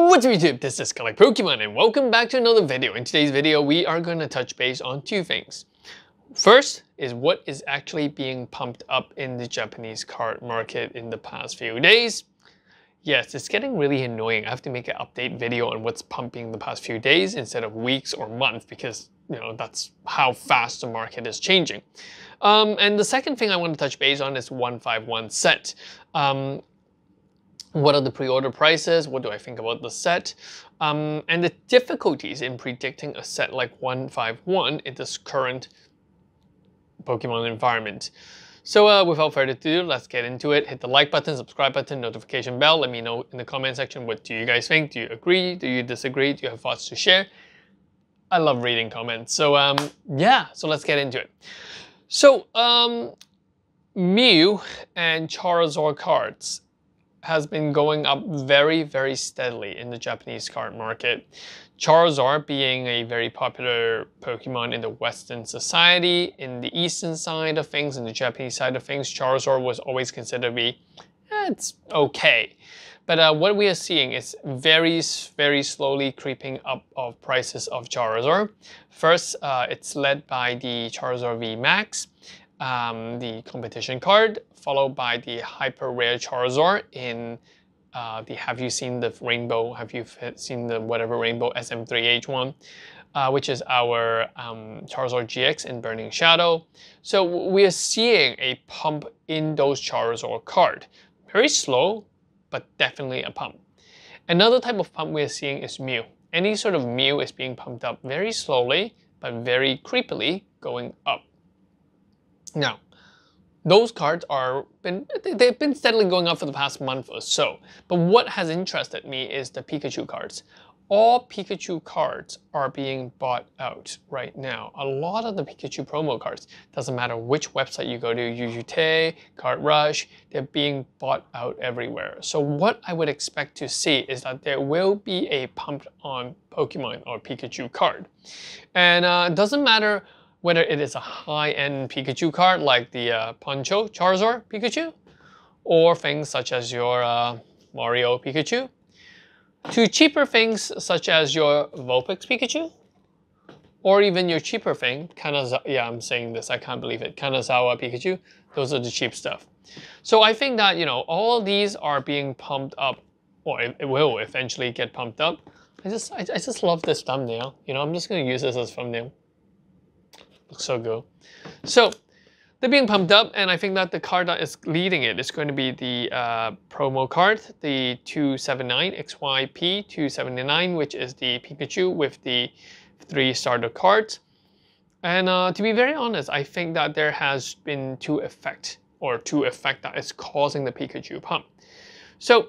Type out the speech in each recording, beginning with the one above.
What's up YouTube, this is Collect Pokemon and welcome back to another video. In today's video, we are going to touch base on two things. First is what is actually being pumped up in the Japanese card market in the past few days. Yes, it's getting really annoying. I have to make an update video on what's pumping the past few days instead of weeks or months because, that's how fast the market is changing. And the second thing I want to touch base on is 151 set. What are the pre-order prices? What do I think about the set? And the difficulties in predicting a set like 151 in this current Pokemon environment. So without further ado, let's get into it. Hit the like button, subscribe button, notification bell. Let me know in the comment section, what do you guys think? Do you agree? Do you disagree? Do you have thoughts to share? I love reading comments. So yeah, so let's get into it. So Mew and Charizard cards has been going up very, very steadily in the Japanese card market. Charizard being a very popular Pokemon in the Western society. In the Eastern side of things, in the Japanese side of things, Charizard was always considered to be, it's okay. But what we are seeing is very, very slowly creeping up of prices of Charizard. First, it's led by the Charizard V Max, the competition card, followed by the hyper rare Charizard in the Have You Seen the Rainbow? Have you seen the whatever Rainbow SM3H1, which is our Charizard GX in Burning Shadow. So we are seeing a pump in those Charizard card. Very slow, but definitely a pump. Another type of pump we are seeing is Mew. Any sort of Mew is being pumped up very slowly, but very creepily going up. Now, those cards they've been steadily going up for the past month or so. But what has interested me is the Pikachu cards. All Pikachu cards are being bought out right now. A lot of the Pikachu promo cards, doesn't matter which website you go to, UUT, Card Rush, they're being bought out everywhere. So what I would expect to see is that there will be a pump on Pokemon or Pikachu card. And it doesn't matter whether it is a high-end Pikachu card like the Poncho Charizard Pikachu, or things such as your Mario Pikachu, to cheaper things such as your Vulpix Pikachu, or even your cheaper thing, yeah, I'm saying this, I can't believe it, Kanazawa Pikachu. Those are the cheap stuff. So I think that, all these are being pumped up, or it will eventually get pumped up. I just love this thumbnail. I'm just going to use this as a thumbnail. Looks so good. So they're being pumped up, and I think that the card that is leading it is going to be the promo card, the 279 XYP 279, which is the Pikachu with the 3 starter cards. And to be very honest, I think that there has been two effects that is causing the Pikachu pump. So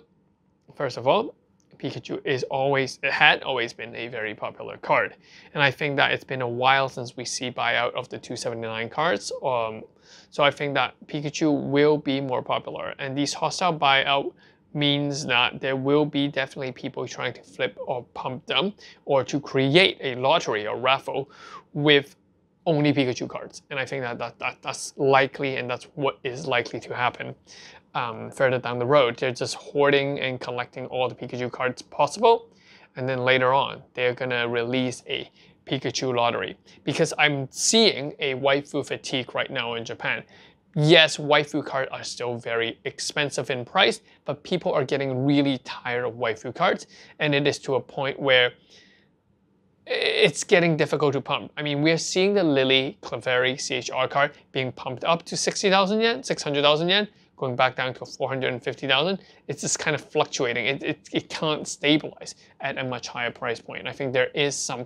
first of all, Pikachu had always been a very popular card. And I think that it's been a while since we see buyout of the 279 cards. So I think that Pikachu will be more popular. And these hostile buyout means that there will be definitely people trying to flip or pump them, or to create a lottery or raffle with only Pikachu cards. And I think that's likely, and that's what is likely to happen. Further down the road, they're just hoarding and collecting all the Pikachu cards possible, and then later on they're gonna release a Pikachu lottery, because I'm seeing a waifu fatigue right now in Japan. Yes, waifu cards are still very expensive in price, but people are getting really tired of waifu cards, and it is to a point where it's getting difficult to pump. I mean, we're seeing the Lily Clefairy CHR card being pumped up to 60,000 yen, 600,000 yen, going back down to 450,000. It's just kind of fluctuating. It can't stabilize at a much higher price point. I think there is some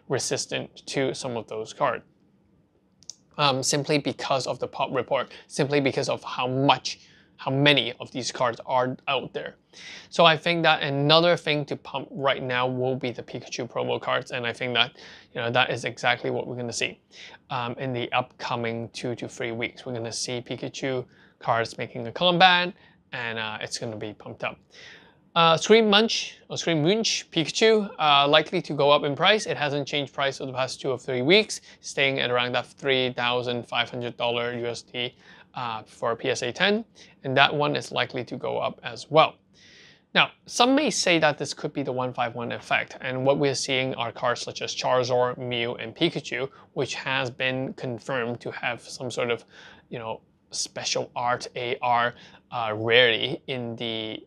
resistance to some of those cards. Simply because of the pop report, simply because of how many of these cards are out there. So I think that another thing to pump right now will be the Pikachu promo cards, and I think that that is exactly what we're going to see in the upcoming 2 to 3 weeks. We're going to see Pikachu cards making a comeback, and it's going to be pumped up. Scream Munch Pikachu likely to go up in price. It hasn't changed price for the past 2 or 3 weeks, staying at around that $3,500 USD for PSA 10, and that one is likely to go up as well. Now, some may say that this could be the 151 effect, and what we're seeing are cards such as Charizard, Mew, and Pikachu, which has been confirmed to have some sort of, special art AR rarity in the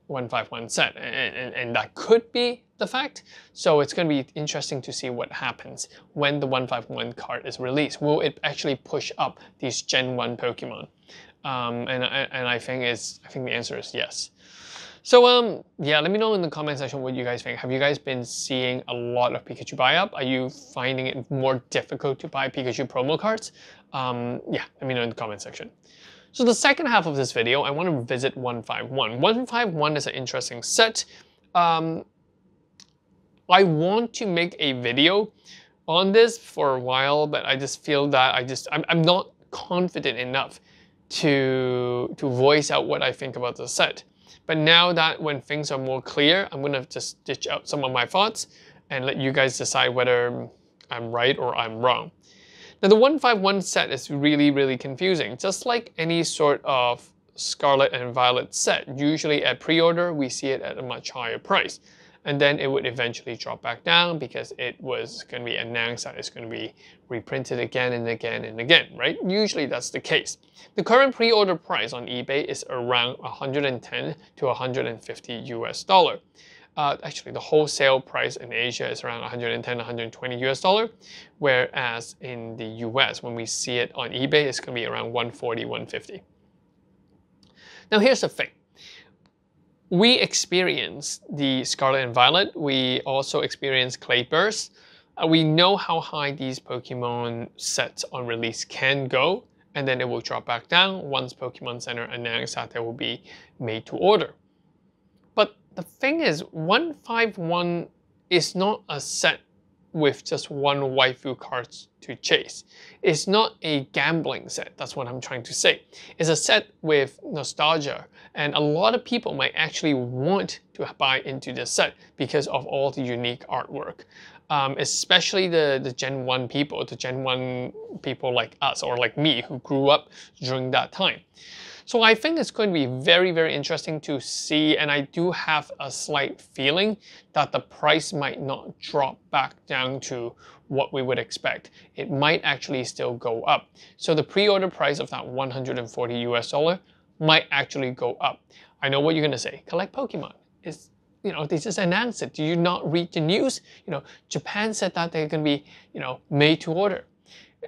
151 set, and that could be the fact. So it's going to be interesting to see what happens when the 151 card is released. Will it actually push up these Gen 1 Pokemon? And I think the answer is yes. So yeah, let me know in the comment section what you guys think. Have you guys been seeing a lot of Pikachu buy up? Are you finding it more difficult to buy Pikachu promo cards? Yeah, let me know in the comment section. So the second half of this video, I want to visit 151. 151 is an interesting set. I want to make a video on this for a while, but I just feel that I'm not confident enough to voice out what I think about the set. But now that when things are more clear, I'm going to just ditch out some of my thoughts and let you guys decide whether I'm right or I'm wrong. Now the 151 set is really, really confusing. Just like any sort of Scarlet and Violet set, usually at pre-order, we see it at a much higher price. And then it would eventually drop back down because it was going to be announced that it's going to be reprinted again and again and again, right? Usually that's the case. The current pre-order price on eBay is around 110 to 150 US dollar. Actually, the wholesale price in Asia is around 110, 120 US dollar, whereas in the US, when we see it on eBay, it's going to be around 140, 150. Now here's the thing. We experienced the Scarlet and Violet. We also experienced Clay Burst. We know how high these Pokemon sets on release can go, and then it will drop back down once Pokemon Center announced that they will be made to order. But the thing is, 151 is not a set with just one waifu cards to chase. It's not a gambling set, that's what I'm trying to say. It's a set with nostalgia, and a lot of people might actually want to buy into this set because of all the unique artwork. Especially the Gen 1 people, the Gen 1 people like us or like me who grew up during that time. So I think it's going to be very, very interesting to see, and I do have a slight feeling that the price might not drop back down to what we would expect. It might actually still go up. So the pre-order price of that 140 US dollar might actually go up. I know what you're gonna say, collect Pokemon. It's, they just announced it. Do you not read the news? Japan said that they're gonna be, made to order.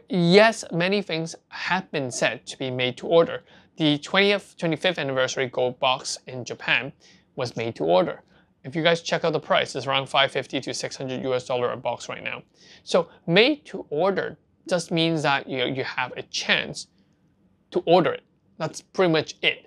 Yes, many things have been said to be made to order. The 25th anniversary gold box in Japan was made to order. If you guys check out the price, it's around 550 to 600 US dollar a box right now. So made to order just means that you have a chance to order it. That's pretty much it.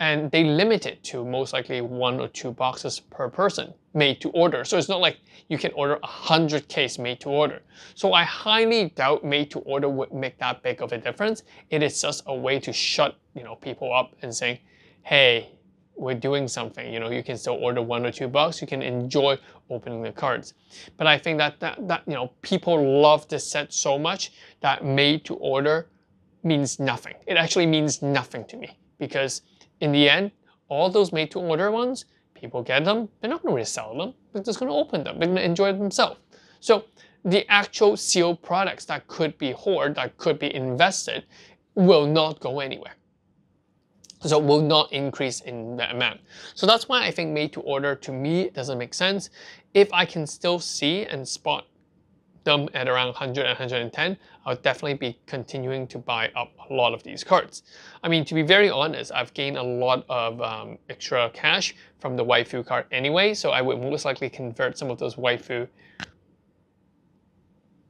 And they limit it to most likely 1 or 2 boxes per person made to order. So it's not like you can order 100 cases made to order. So I highly doubt made to order would make that big of a difference. It is just a way to shut people up and saying, hey, we're doing something. You can still order 1 or 2 bucks. You can enjoy opening the cards. But I think that people love this set so much that made to order means nothing. It actually means nothing to me because in the end, all those made to order ones, people get them, they're not going to resell them, they're just going to open them, they're going to enjoy it themselves. So the actual sealed products that could be hoarded, that could be invested, will not go anywhere. So it will not increase in the amount. So that's why I think made to order to me doesn't make sense. If I can still see and spot them at around 100 and 110, I'll definitely be continuing to buy up a lot of these cards. I mean, to be very honest, I've gained a lot of extra cash from the waifu card anyway, so I would most likely convert some of those waifu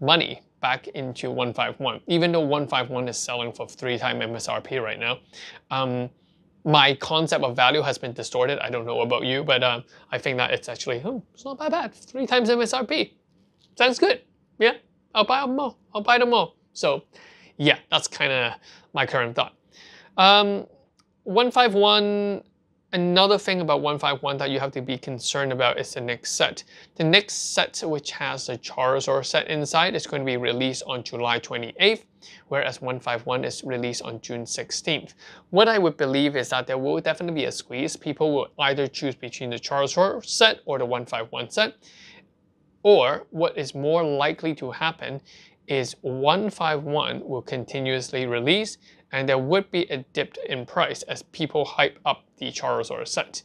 money back into 151, even though 151 is selling for 3 times MSRP right now. My concept of value has been distorted. I don't know about you, but I think that it's actually, it's not that bad. 3 times MSRP. Sounds good. Yeah, I'll buy them more. I'll buy them more. So yeah, that's kind of my current thought. 151, Another thing about 151 that you have to be concerned about is the next set. The next set, which has the Charizard set inside, is going to be released on July 28th, whereas 151 is released on June 16th. What I would believe is that there will definitely be a squeeze. People will either choose between the Charizard set or the 151 set. Or what is more likely to happen is 151 will continuously release, and there would be a dip in price as people hype up the Charizard set.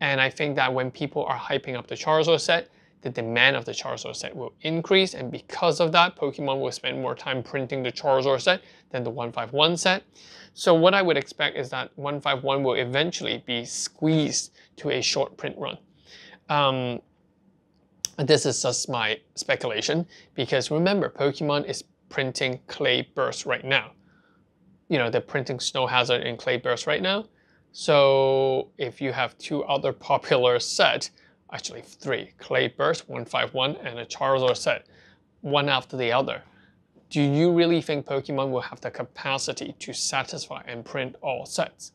And I think that when people are hyping up the Charizard set, the demand of the Charizard set will increase, and because of that, Pokemon will spend more time printing the Charizard set than the 151 set. So what I would expect is that 151 will eventually be squeezed to a short print run. This is just my speculation, because remember, Pokemon is printing Clay Burst right now. You know, they're printing Snow Hazard and Clay Burst right now. So if you have two other popular sets, actually three, Clay Burst, 151, and a Charizard set, one after the other, do you really think Pokemon will have the capacity to satisfy and print all sets?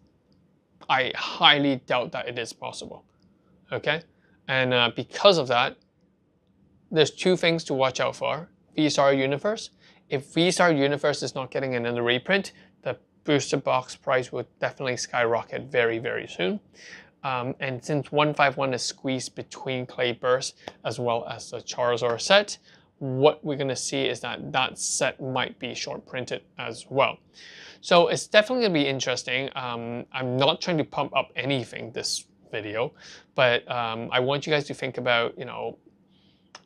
I highly doubt that it is possible. Okay? And because of that, there's two things to watch out for. V-Star Universe. If V-Star Universe is not getting another reprint, the booster box price will definitely skyrocket very, very soon. And since 151 is squeezed between Clay Burst as well as the Charizard set, what we're going to see is that that set might be short printed as well. So it's definitely going to be interesting. I'm not trying to pump up anything this video, but I want you guys to think about, you know,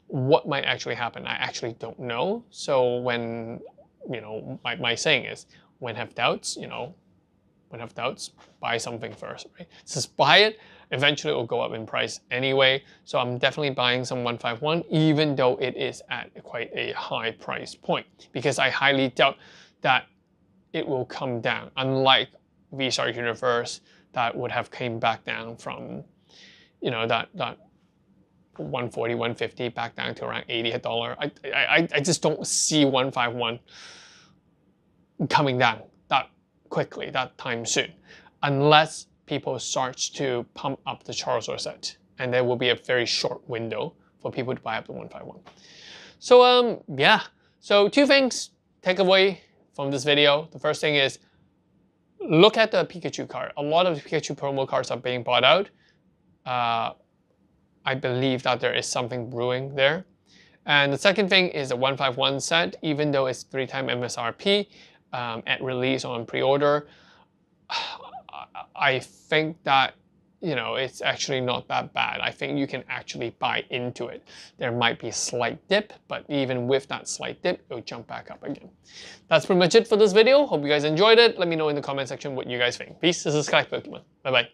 what might actually happen. I actually don't know. So when, you know, my saying is, when have doubts, you know, when have doubts, buy something first, right? Just buy it. Eventually it will go up in price anyway. So I'm definitely buying some 151, even though it is at quite a high price point, because I highly doubt that it will come down, unlike V-Star Universe that would have came back down from, you know, that 140, 150 back down to around $80. I just don't see 151 coming down that quickly, that time soon, unless people start to pump up the Charizard set, and there will be a very short window for people to buy up the 151. So yeah, so two things take away from this video. The first thing is, look at the Pikachu card. A lot of the Pikachu promo cards are being bought out. I believe that there is something brewing there. And the second thing is the 151 set, even though it's 3x MSRP at release on pre-order, I think that, you know, it's actually not that bad. I think you can actually buy into it. There might be a slight dip, but even with that slight dip, it'll jump back up again. That's pretty much it for this video. Hope you guys enjoyed it. Let me know in the comment section what you guys think. Peace. This is Sky Pokemon. Bye-bye.